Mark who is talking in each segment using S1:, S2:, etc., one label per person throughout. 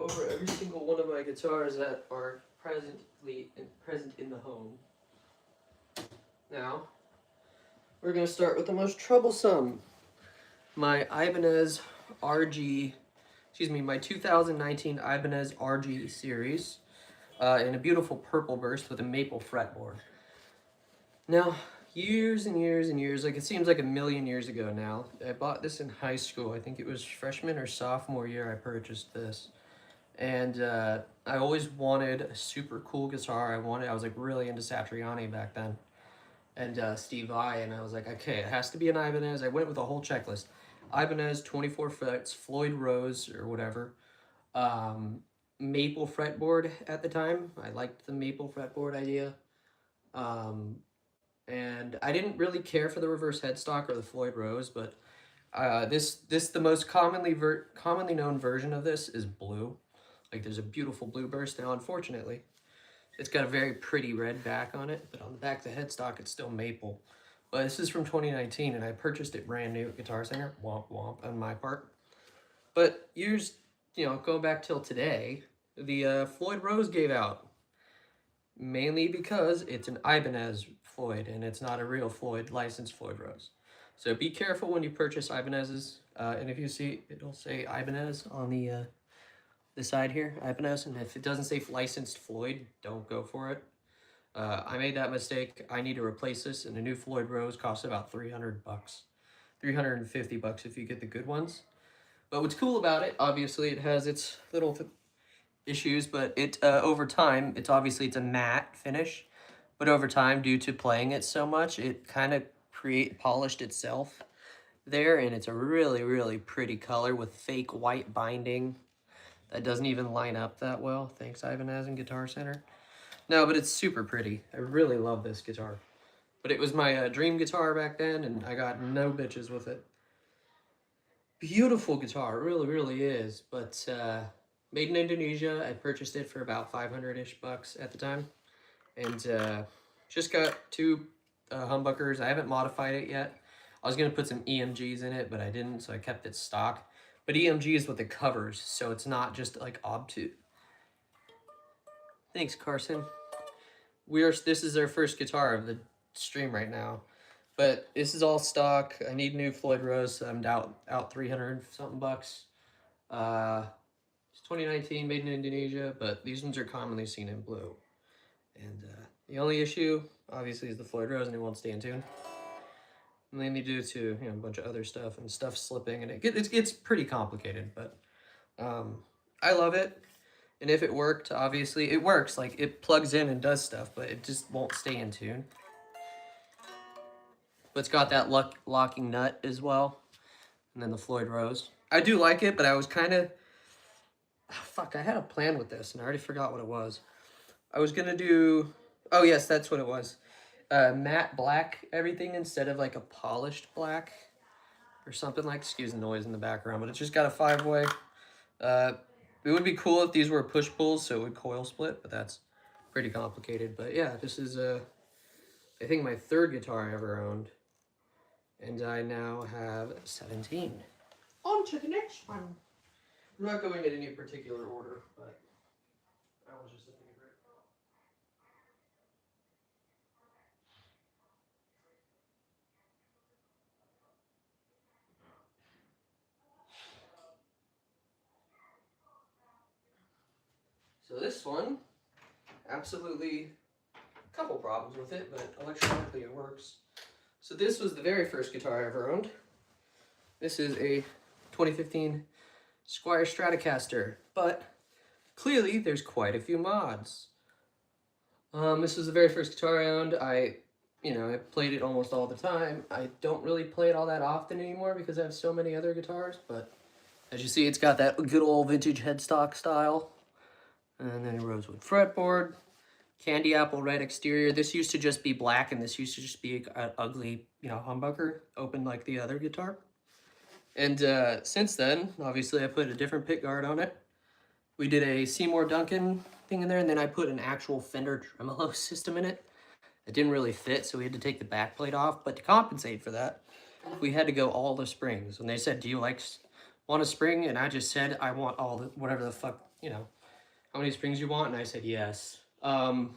S1: over every single one of my guitars that are present in the home. Now, we're going to start with the most troublesome. My Ibanez RG, my 2019 Ibanez RG series in a beautiful purple burst with a maple fretboard. Now, years and years and years, like it seems like a million years ago now, I bought this in high school. I think it was freshman or sophomore year I purchased this. And I always wanted a super cool guitar. I was like really into Satriani back then. And Steve Vai, and I was like, okay, it has to be an Ibanez. I went with a whole checklist. Ibanez, 24 frets, Floyd Rose or whatever. Maple fretboard at the time. I liked the maple fretboard idea. And I didn't really care for the reverse headstock or the Floyd Rose, but the most commonly known version of this is blue. Like there's a beautiful blue burst. Now, unfortunately, it's got a very pretty red back on it, but on the back of the headstock, it's still maple. But this is from 2019, and I purchased it brand new at Guitar Center. Womp womp on my part. But years, going back till today, the Floyd Rose gave out. Mainly because it's an Ibanez Floyd, and it's not a real Floyd, licensed Floyd Rose. So be careful when you purchase Ibanez's. And if you see, it'll say Ibanez on the side here, Ibanez. And if it doesn't say licensed Floyd, don't go for it. I made that mistake. I need to replace this, and a new Floyd Rose costs about $300. $350 if you get the good ones. But what's cool about it, obviously, it has its little issues, but it over time, it's a matte finish. But over time, due to playing it so much, it kind of polished itself there, and it's a really, really pretty color with fake white binding that doesn't even line up that well. Thanks, Ibanez and Guitar Center. No, but it's super pretty. I really love this guitar. But it was my dream guitar back then, and I got no bitches with it. Beautiful guitar, it really, really is. But made in Indonesia. I purchased it for about 500-ish bucks at the time. And just got two humbuckers. I haven't modified it yet. I was going to put some EMGs in it, but I didn't, so I kept it stock. But EMG is with the covers, so it's not just like obtuse. Thanks, Carson. This is our first guitar of the stream right now. But this is all stock. I need new Floyd Rose, so I'm out 300 something bucks. It's 2019, made in Indonesia, but these ones are commonly seen in blue. And the only issue, obviously, is the Floyd Rose, and it won't stay in tune. Mainly due to a bunch of other stuff and stuff slipping, and it gets pretty complicated. But I love it, and if it worked, obviously it works. Like it plugs in and does stuff, but it just won't stay in tune. But it's got that locking nut as well, and then the Floyd Rose. I do like it, but I was kind of I had a plan with this, and I already forgot what it was. I was gonna do. Oh yes, that's what it was. Matte black everything instead of like a polished black or something like. Excuse the noise in the background, but it's just got a 5-way. It would be cool if these were push pulls, so it would coil split, but that's pretty complicated. But yeah, this is I think my third guitar I ever owned, and I now have 17. On to the next one. I'm not going in any particular order, but I was just a favorite. So this one, absolutely a couple problems with it, but electronically it works. So this was the very first guitar I ever owned. This is a 2015 Squier Stratocaster, but clearly there's quite a few mods. This was the very first guitar I owned. I played it almost all the time. I don't really play it all that often anymore because I have so many other guitars, but as you see, it's got that good old vintage headstock style. And then a rosewood fretboard, candy apple red exterior. This used to just be black, and this used to just be an ugly, humbucker, open like the other guitar. And since then, obviously, I put a different pick guard on it. We did a Seymour Duncan thing in there, and then I put an actual Fender tremolo system in it. It didn't really fit, so we had to take the back plate off. But to compensate for that, we had to go all the springs. And they said, do you like want a spring? And I just said, I want all the, whatever the fuck, you know, how many springs you want? And I said, yes. And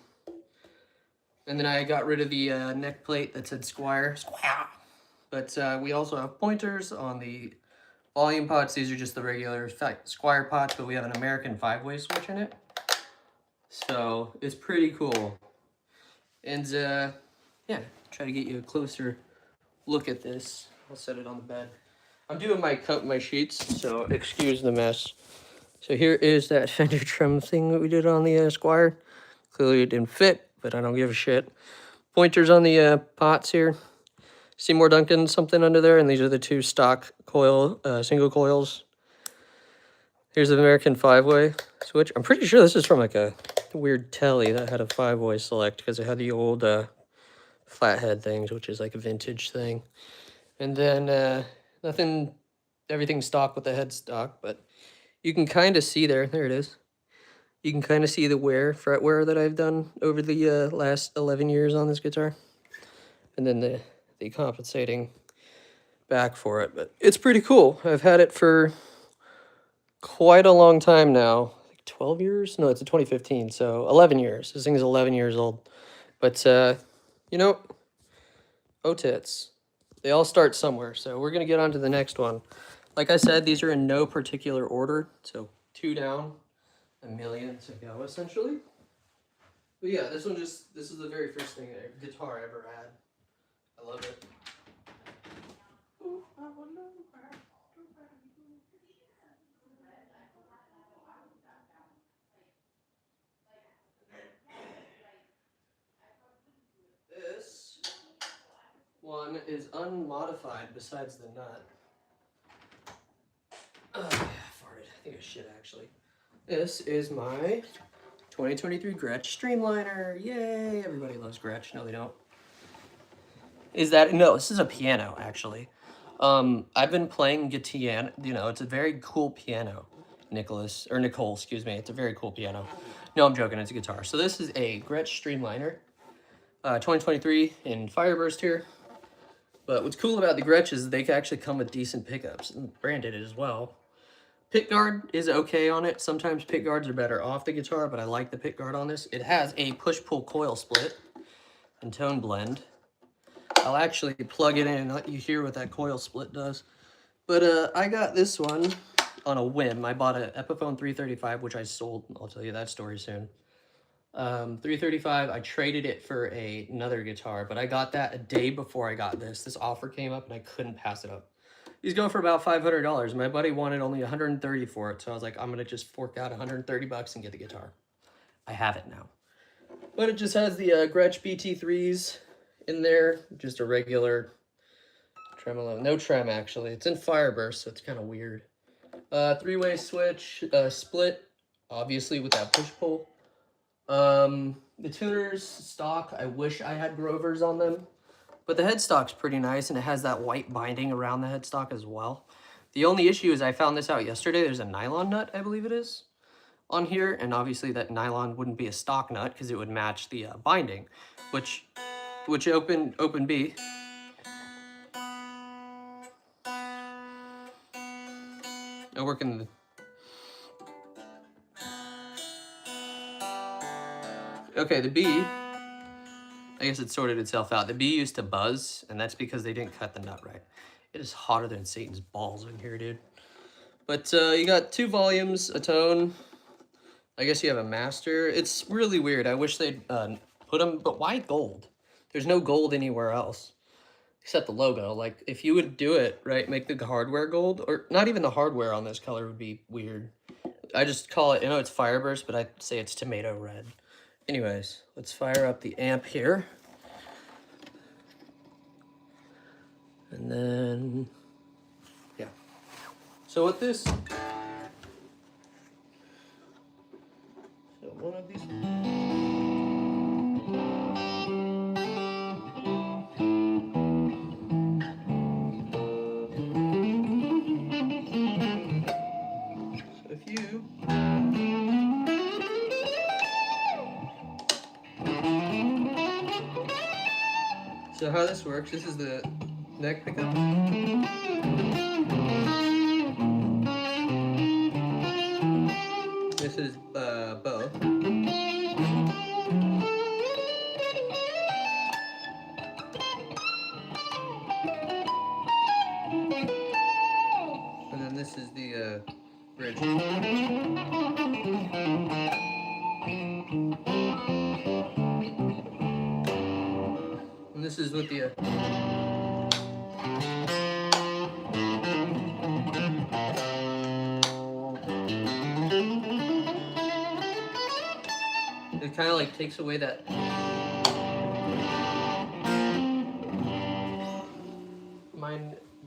S1: then I got rid of the neck plate that said Squire. But we also have pointers on the volume pots. These are just the regular Squire pots, but we have an American 5-way switch in it. So it's pretty cool. And yeah, try to get you a closer look at this. I'll set it on the bed. I'm doing my cut my sheets, so excuse the mess. So here is that fender trim thing that we did on the Squire. Clearly it didn't fit, but I don't give a shit. Pointers on the pots here. Seymour Duncan something under there, and these are the 2 stock coil, single coils. Here's the American 5-way switch. I'm pretty sure this is from like a weird telly that had a 5-way select, because it had the old flathead things, which is like a vintage thing. And then nothing, everything's stock with the headstock, but you can kind of see there it is. You can kind of see the fret wear that I've done over the last 11 years on this guitar. And then the compensating back for it, but it's pretty cool. I've had it for quite a long time now, like 12 years? No, it's a 2015, so 11 years. This thing is 11 years old. But, you know, tits. They all start somewhere, so we're going to get on to the next one. Like I said, these are in no particular order, so 2 down, a million to go, essentially. But yeah, this is the very first guitar I ever had. I love it. This one is unmodified besides the nut. Oh, yeah, I farted. I think I shit, actually. This is my 2023 Gretsch Streamliner. Yay! Everybody loves Gretsch. No, they don't. No, this is a piano, actually. I've been playing guitar, you know, it's a very cool piano. Nicole, excuse me. It's a very cool piano. No, I'm joking. It's a guitar. So this is a Gretsch Streamliner. 2023 in Fireburst here. But what's cool about the Gretsch is they actually come with decent pickups, and branded it as well. Pickguard is okay on it. Sometimes pickguards are better off the guitar, but I like the pickguard on this. It has a push-pull coil split and tone blend. I'll actually plug it in and let you hear what that coil split does. But I got this one on a whim. I bought an Epiphone 335, which I sold. I'll tell you that story soon. 335, I traded it for another guitar, but I got that a day before I got this. This offer came up and I couldn't pass it up. These go for about $500. My buddy wanted only $130 for it, so I was like, I'm gonna just fork out $130 and get the guitar. I have it now. But it just has the Gretsch BT3s in there, just a regular tremolo. No trem, actually. It's in Fireburst, so it's kind of weird. 3-way switch, split, obviously with that push-pull. The tuners, stock, I wish I had Grovers on them. But the headstock's pretty nice, and it has that white binding around the headstock as well. The only issue is I found this out yesterday. There's a nylon nut, I believe it is, on here. And obviously that nylon wouldn't be a stock nut because it would match the binding, which open B. I work in the... Okay, the B, I guess it sorted itself out. The B used to buzz, and that's because they didn't cut the nut right. It is hotter than Satan's balls in here, dude. But you got 2 volumes, a tone. I guess you have a master. It's really weird. I wish they'd put them, but why gold? There's no gold anywhere else except the logo. Like, if you would do it, right, make the hardware gold, or not even the hardware on this color would be weird. I just call it, you know, it's Fireburst, but I say it's tomato red. Anyways, let's fire up the amp here. And then, yeah. So with this, so one of these. So if you So how this works, this is the neck pickup. This is bow. And then this is the bridge. And this is with the it kind of like takes away that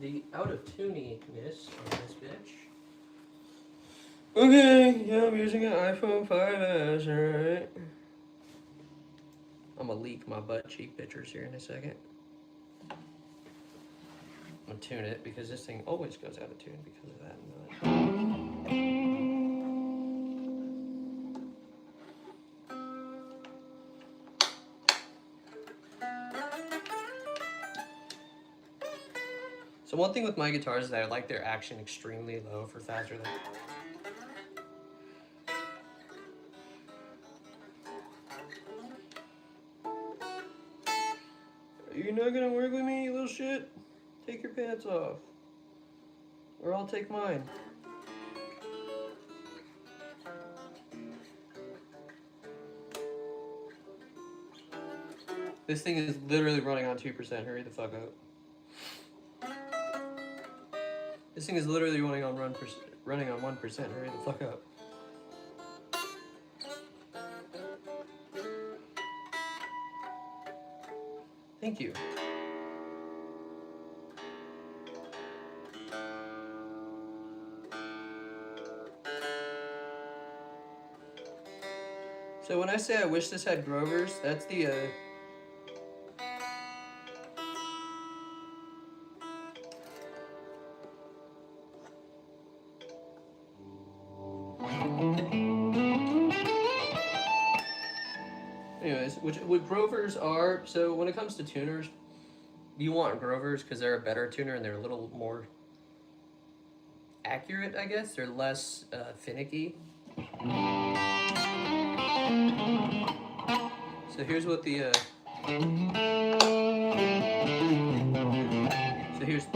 S1: the out of tuniness on this bitch. Okay, yeah, I'm using an iPhone 5S, alright. I'm gonna leak my butt cheek pictures here in a second. I'm gonna tune it because this thing always goes out of tune because of that. So one thing with my guitars is that I like their action extremely low for faster than. You're not gonna work with me, you little shit? Take your pants off. Or I'll take mine. This thing is literally running on 2%. Hurry the fuck up. This thing is literally running on 1%. Hurry the fuck up. Thank you. So when I say I wish this had Grovers, that's the anyways, what Grovers are, so when it comes to tuners, you want Grovers because they're a better tuner and they're a little more accurate, I guess. They're less finicky. So here's what the so here's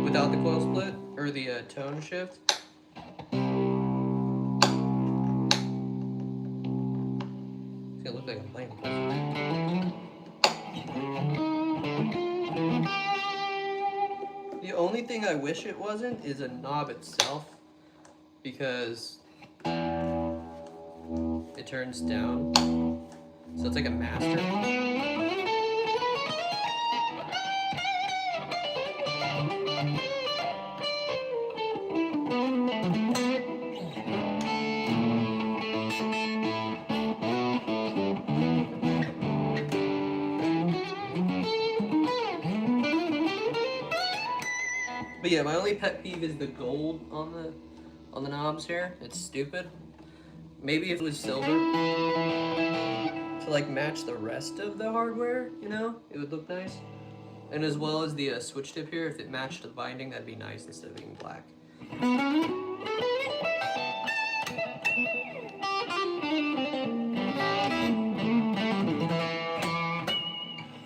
S1: without the coil split or the tone shift. It's gonna look like I'm playing. The only thing I wish it wasn't is a knob itself, because it turns down, so it's like a master. But yeah, my only pet peeve is the gold on the knobs here. It's stupid. Maybe if it was silver to like match the rest of the hardware, you know, it would look nice. And as well as the switch tip here, if it matched the binding, that'd be nice instead of being black.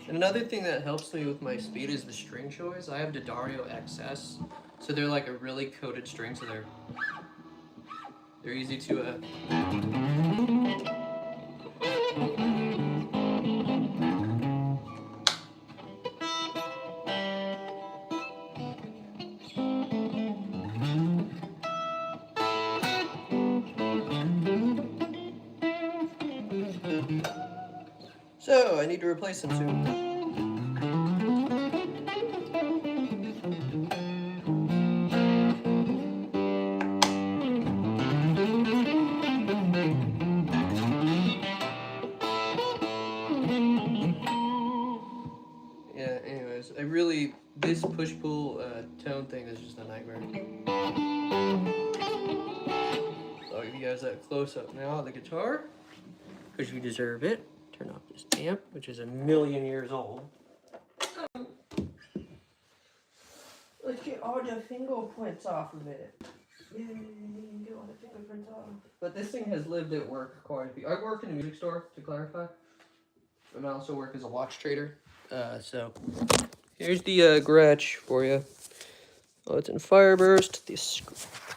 S1: And another thing that helps me with my speed is the string choice. I have the Dario XS, so they're like a really coated string, so they're easy to So I need to replace them soon. Yeah, anyways, this push-pull tone thing is just a nightmare. So I'll give you guys that close-up now of the guitar, because you deserve it. Turn off this amp, which is 1,000,000 years old. Let's get all the fingerprints off of it. Yay, get all the fingerprints off. But this thing has lived at work quite a few. I work in a music store, to clarify. And I also work as a watch trader. So here's the Gretsch for you. Oh, it's in Fireburst. This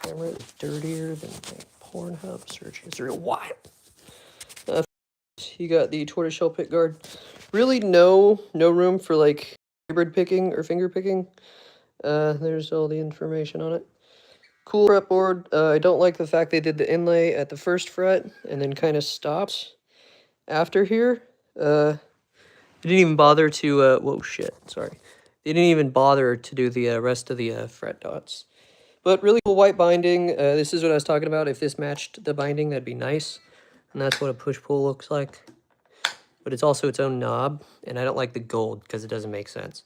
S1: camera is dirtier than my Pornhub search history. What? You got the tortoiseshell pick guard. Really no room for like hybrid picking or finger picking. There's all the information on it. Cool fretboard. I don't like the fact they did the inlay at the first fret and then kind of stopped after here. They didn't even bother to, whoa, shit, sorry. They didn't even bother to do the rest of the fret dots. But really cool white binding. This is what I was talking about. If this matched the binding, that'd be nice. And that's what a push-pull looks like. But it's also its own knob, and I don't like the gold because it doesn't make sense.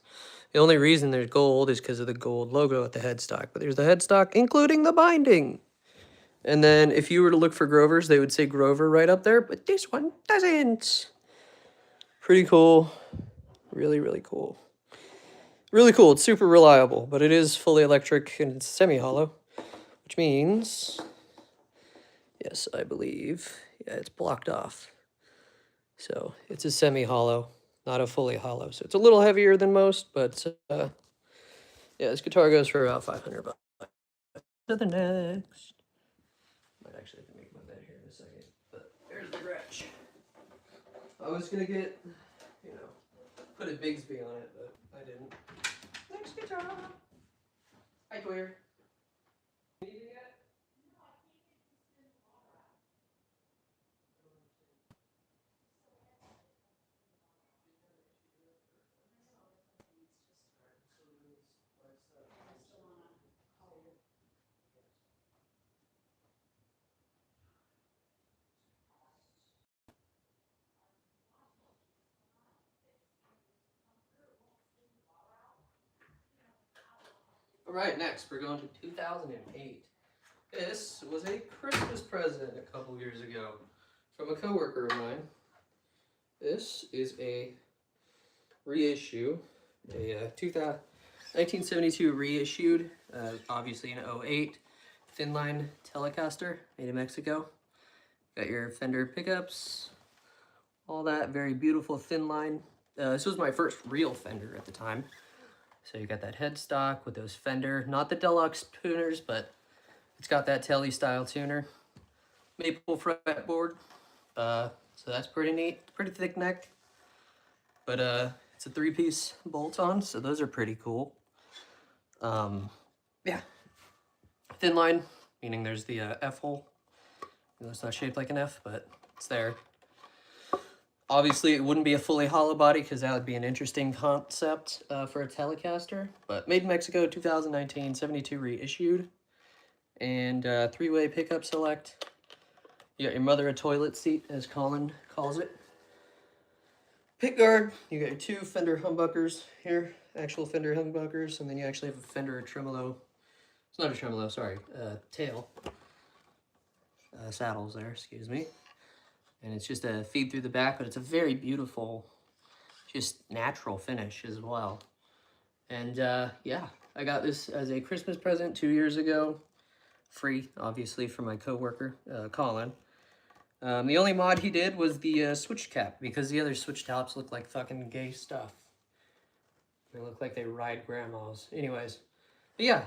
S1: The only reason there's gold is because of the gold logo at the headstock. But there's the headstock, including the binding. And then if you were to look for Grovers, they would say Grover right up there, but this one doesn't. Pretty cool. Really, really cool. Really cool. It's super reliable, but it is fully electric and it's semi-hollow, which means, yes, I believe, yeah, it's blocked off. So it's a semi-hollow, not a fully hollow. So it's a little heavier than most, but yeah, this guitar goes for about $500. To the next. Might actually have to make my bed here in a second, but there's the Gretsch. I was gonna get, you know, put a Bigsby on it, but I didn't. Next guitar. Hi, Queer. All right, next we're going to 2008. This was a Christmas present a couple years ago from a coworker of mine. This is a reissue, a 1972 reissued, obviously an '08 thin line Telecaster made in Mexico. Got your Fender pickups, all that very beautiful thin line. This was my first real Fender at the time. So you got that headstock with those Fender, not the deluxe tuners, but it's got that Tele style tuner. Maple fretboard, so that's pretty neat. Pretty thick neck, but it's a 3-piece bolt-on, so those are pretty cool. Yeah, thin line, meaning there's the F hole. It's not shaped like an F, but it's there. Obviously, it wouldn't be a fully hollow body because that would be an interesting concept for a Telecaster. But made in Mexico, 2019, 72 reissued. And 3-way pickup select. You got your mother a toilet seat, as Colin calls it. Pick guard, you got your 2 Fender humbuckers here. Actual Fender humbuckers. And then you actually have a Fender tremolo. It's not a tremolo, sorry. Tail. Saddles there, excuse me. And it's just a feed through the back, but it's a very beautiful, just natural finish as well. And yeah, I got this as a Christmas present 2 years ago. Free, obviously, from my coworker, Colin. The only mod he did was the switch cap, because the other switch tops look like fucking gay stuff. They look like they ride grandmas. Anyways, but yeah.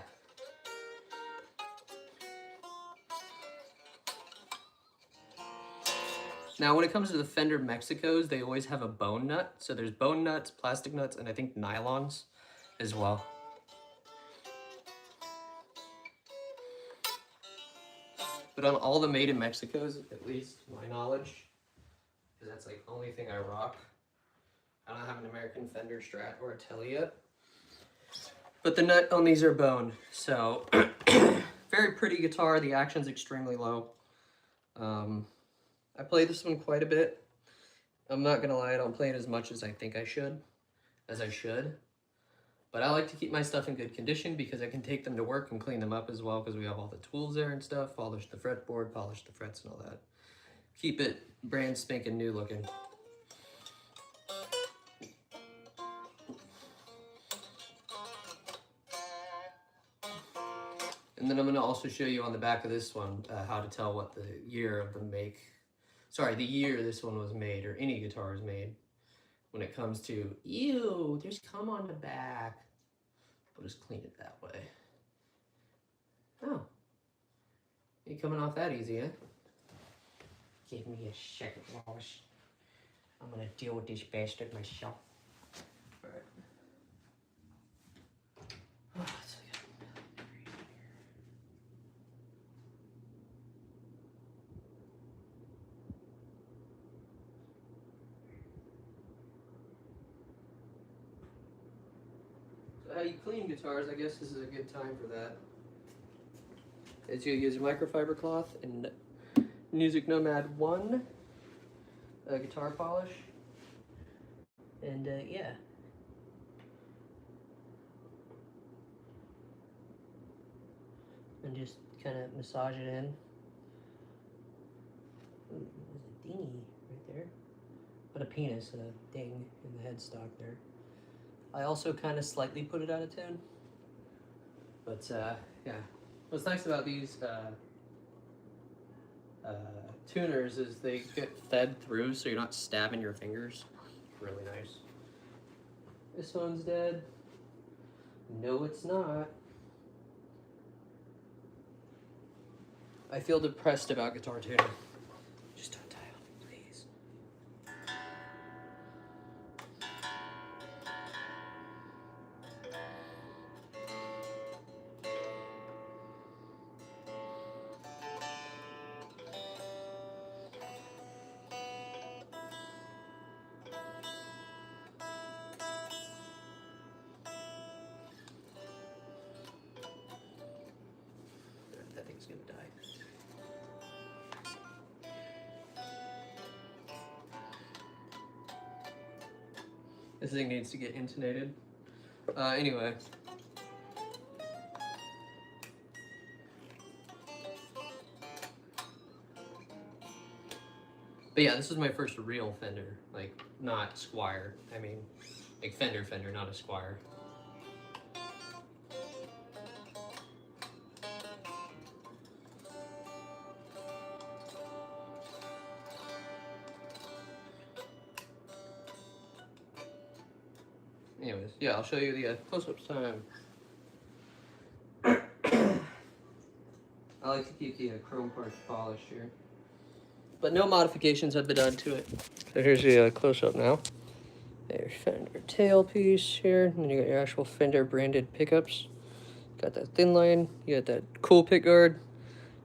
S1: Now, when it comes to the Fender Mexicos, they always have a bone nut. So there's bone nuts, plastic nuts, and I think nylons as well. But on all the made in Mexicos, at least to my knowledge, because that's like the only thing I rock. I don't have an American Fender Strat or a Tele yet. But the nut on these are bone. So, very pretty guitar. The action's extremely low. I play this one quite a bit. I'm not gonna lie, I don't play it as much as I think I should. But I like to keep my stuff in good condition because I can take them to work and clean them up as well because we have all the tools there and stuff. Polish the fretboard, polish the frets and all that. Keep it brand spanking new looking. And And then I'm going to also show you on the back of this one how to tell what the year of the make, sorry, the year this one was made, or any guitar is made, when it comes to, ew, there's cum on the back. I'll just clean it that way. Oh, ain't coming off that easy, huh? Give me a second, Wallace. I'm going to deal with this bastard myself. All right. Oh, so how you clean guitars, I guess this is a good time for that. Is you use microfiber cloth and Music Nomad 1 guitar polish. And yeah. And just kind of massage it in. Ooh, there's a dingy right there. But a penis, a ding in the headstock there. I also kind of slightly put it out of tune. But yeah. What's nice about these tuners is they get fed through so you're not stabbing your fingers. Really nice. This one's dead. No, it's not. I feel depressed about guitar tuning. Just don't die on me, please. That thing's gonna die. This thing needs to get intonated. Anyway. But yeah, this is my first real Fender, like not Squire. I mean, like Fender, not a Squire. Anyways, yeah, I'll show you the close-ups time. I like to keep the chrome parts polished here. But no modifications have been done to it. So here's the close-up now. There's Fender tailpiece here, and then you got your actual Fender branded pickups. Got that thin line, you got that cool pick guard,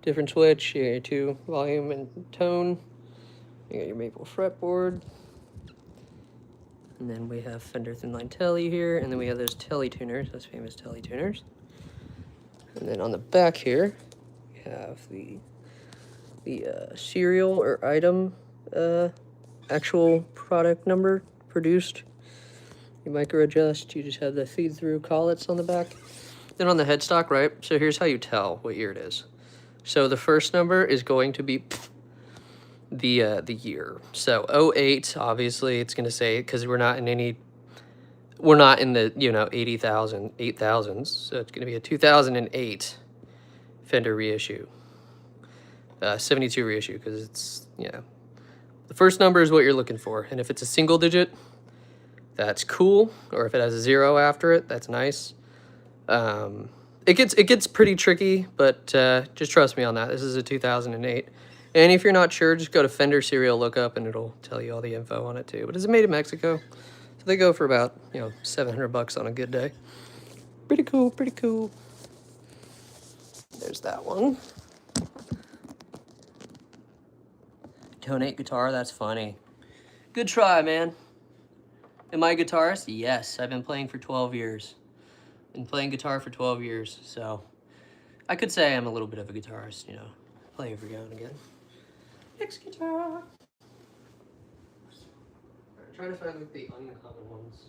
S1: different switch, you got your 2 volume and tone, you got your maple fretboard. And then we have Fender thin line telly here, and then we have those telly tuners, those famous telly tuners. And then on the back here, we have the serial or item actual product number produced. You micro adjust, you just have the feed through collets on the back. Then on the headstock, right? So here's how you tell what year it is. So the first number is going to be the year. So 08, obviously it's gonna say, because we're not in the 80,000, 8,000s. So it's gonna be a 2008 Fender reissue. 72 reissue, because it's, the first number is what you're looking for. And if it's a single digit, that's cool. Or if it has a 0 after it, that's nice. It gets pretty tricky, but just trust me on that. This is a 2008. And if you're not sure, just go to Fender Serial Lookup and it'll tell you all the info on it too. But it's made in Mexico. So they go for about, $700 on a good day. Pretty cool, pretty cool. There's that one. Donate guitar, that's funny. Good try, man. Am I a guitarist? Yes, I've been playing for 12 years. Been playing guitar for 12 years, so I could say I'm a little bit of a guitarist, play every now and again. Next guitar. I'm trying to find the uncommon ones.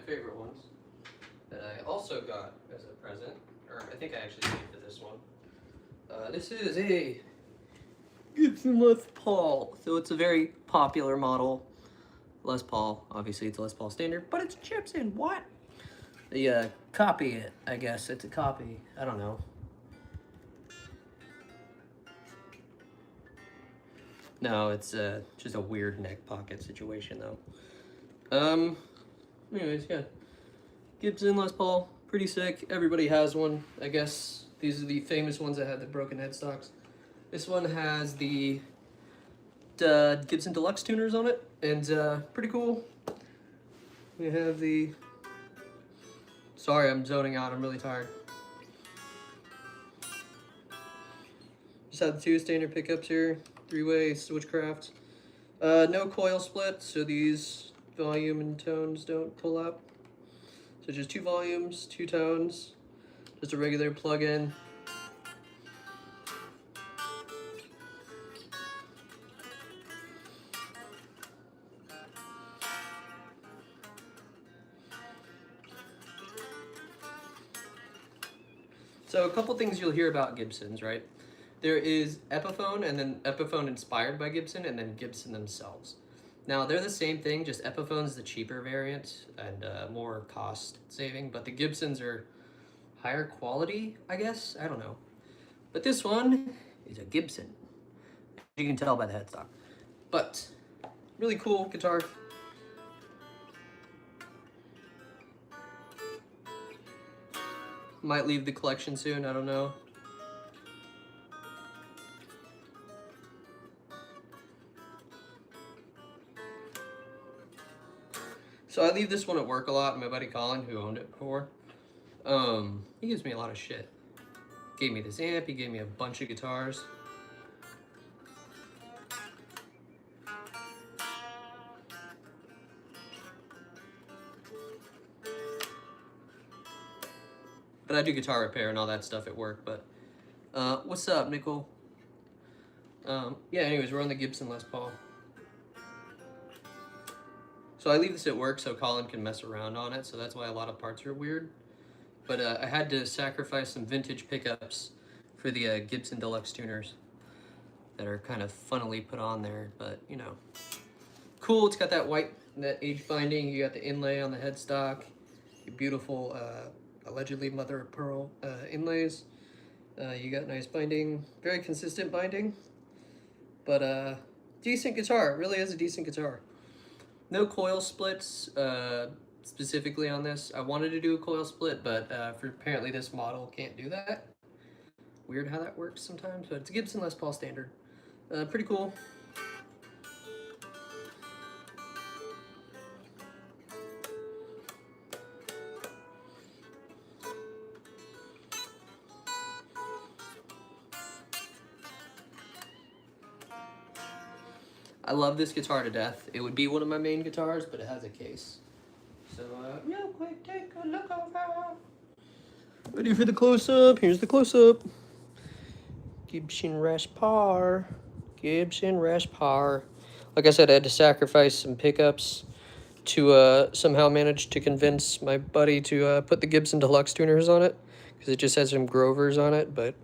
S1: favorite ones that I also got as a present, or I think I actually paid for this one. This is a Gibson Les Paul, so it's a very popular model. Les Paul, obviously it's a Les Paul standard, but it's Gibson, what? The copy it, I guess, it's a copy, I don't know. No, it's just a weird neck pocket situation though. Anyways, yeah. Gibson Les Paul, pretty sick. Everybody has one, I guess. These are the famous ones that have the broken headstocks. This one has the Gibson Deluxe tuners on it, and pretty cool. We have the... Sorry, I'm zoning out, I'm really tired. Just have the 2 standard pickups here, 3-way switchcraft. No coil split, so these volume and tones don't pull up. So just 2 volumes, 2 tones, just a regular plug-in. So a couple things you'll hear about Gibsons, right? There is Epiphone, and then Epiphone inspired by Gibson, and then Gibson themselves. Now, they're the same thing, just Epiphone's the cheaper variant and more cost saving, but the Gibsons are higher quality, I guess? I don't know. But this one is a Gibson. You can tell by the headstock. But, really cool guitar. Might leave the collection soon, I don't know. So I leave this one at work a lot. My buddy Colin, who owned it before, he gives me a lot of shit. Gave me this amp, he gave me a bunch of guitars. But I do guitar repair and all that stuff at work, but what's up, Nicole? Yeah, anyways, we're on the Gibson Les Paul. So I leave this at work so Colin can mess around on it, so that's why a lot of parts are weird. But I had to sacrifice some vintage pickups for the Gibson Deluxe tuners that are kind of funnily put on there, but you know. Cool, it's got that white, that H binding, you got the inlay on the headstock, your beautiful, allegedly mother of pearl inlays. You got nice binding, very consistent binding, but decent guitar, it really is a decent guitar. No coil splits specifically on this. I wanted to do a coil split, but for apparently this model can't do that. Weird how that works sometimes, but it's a Gibson Les Paul standard. Pretty cool. I love this guitar to death. It would be one of my main guitars, but it has a case. So, real quick, take a look over. Ready for the close-up? Here's the close-up. Gibson Les Paul. Gibson Les Paul. Like I said, I had to sacrifice some pickups to somehow manage to convince my buddy to put the Gibson Deluxe tuners on it, because it just has some Grovers on it, but